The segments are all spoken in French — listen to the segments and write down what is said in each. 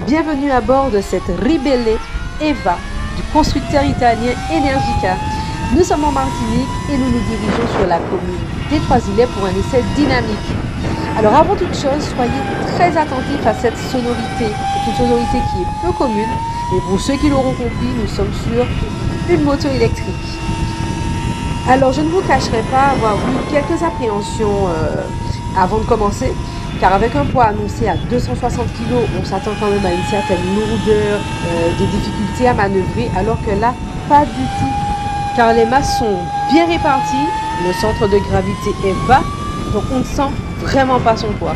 Bienvenue à bord de cette Ribelle Eva du constructeur italien Energica. Nous sommes en Martinique et nous nous dirigeons sur la commune des Trois-Îlets pour un essai dynamique. Alors avant toute chose, soyez très attentifs à cette sonorité. C'est une sonorité qui est peu commune, mais pour ceux qui l'auront compris, nous sommes sur une moto électrique. Alors je ne vous cacherai pas avoir eu quelques appréhensions avant de commencer, car avec un poids annoncé à 260 kg, on s'attend quand même à une certaine lourdeur, des difficultés à manœuvrer, alors que là, pas du tout, car les masses sont bien réparties, le centre de gravité est bas, donc on ne sent vraiment pas son poids.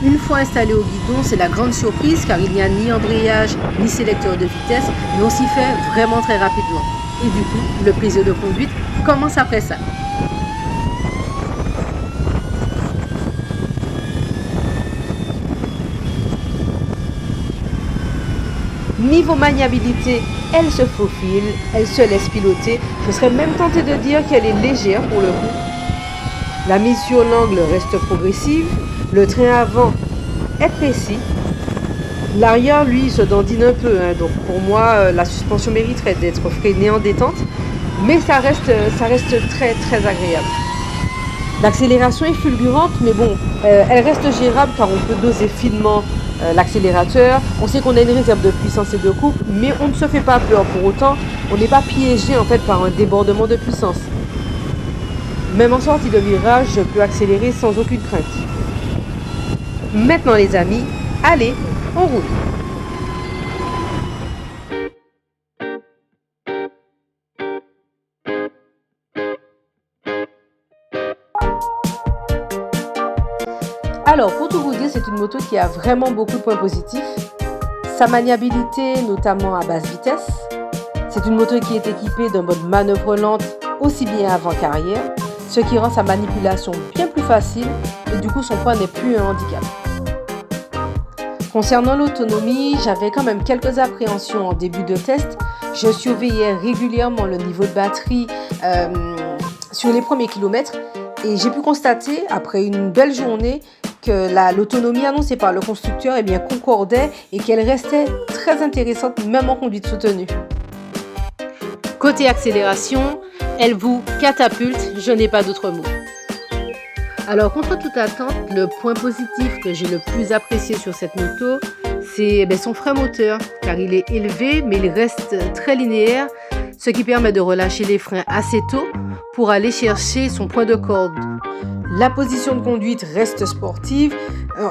Une fois installé au guidon, c'est la grande surprise car il n'y a ni embrayage ni sélecteur de vitesse, mais on s'y fait vraiment très rapidement. Et du coup, le plaisir de conduite commence après ça. Niveau maniabilité, elle se faufile, elle se laisse piloter. Je serais même tentée de dire qu'elle est légère pour le coup. La mise sur l'angle reste progressive. Le train avant est précis. L'arrière, lui, se dandine un peu. Donc pour moi, la suspension mériterait d'être freinée en détente. Mais ça reste très très agréable. L'accélération est fulgurante, mais bon, elle reste gérable car on peut doser finement l'accélérateur. On sait qu'on a une réserve de puissance et de couple, mais on ne se fait pas peur pour autant. On n'est pas piégé en fait par un débordement de puissance. Même en sortie de virage, je peux accélérer sans aucune crainte. Maintenant les amis, allez, on roule. Alors pour tout vous dire, c'est une moto qui a vraiment beaucoup de points positifs. Sa maniabilité, notamment à basse vitesse. C'est une moto qui est équipée d'un mode manœuvre lente aussi bien avant qu'arrière, ce qui rend sa manipulation bien plus facile et du coup son poids n'est plus un handicap. Concernant l'autonomie, j'avais quand même quelques appréhensions en début de test. Je surveillais régulièrement le niveau de batterie sur les premiers kilomètres et j'ai pu constater après une belle journée que l'autonomie annoncée par le constructeur concordait et qu'elle restait très intéressante même en conduite soutenue. Côté accélération, elle vous catapulte, je n'ai pas d'autre mot. Alors contre toute attente, le point positif que j'ai le plus apprécié sur cette moto, c'est son frein moteur, car il est élevé mais il reste très linéaire, ce qui permet de relâcher les freins assez tôt pour aller chercher son point de corde. La position de conduite reste sportive,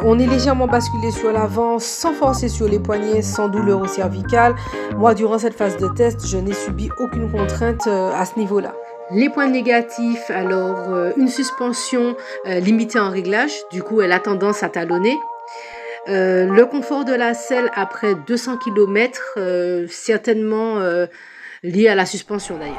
on est légèrement basculé sur l'avant sans forcer sur les poignets, sans douleur au cervical. Moi, durant cette phase de test, je n'ai subi aucune contrainte à ce niveau-là. Les points négatifs, alors une suspension limitée en réglage, du coup elle a tendance à talonner. Le confort de la selle après 200 km, certainement lié à la suspension d'ailleurs.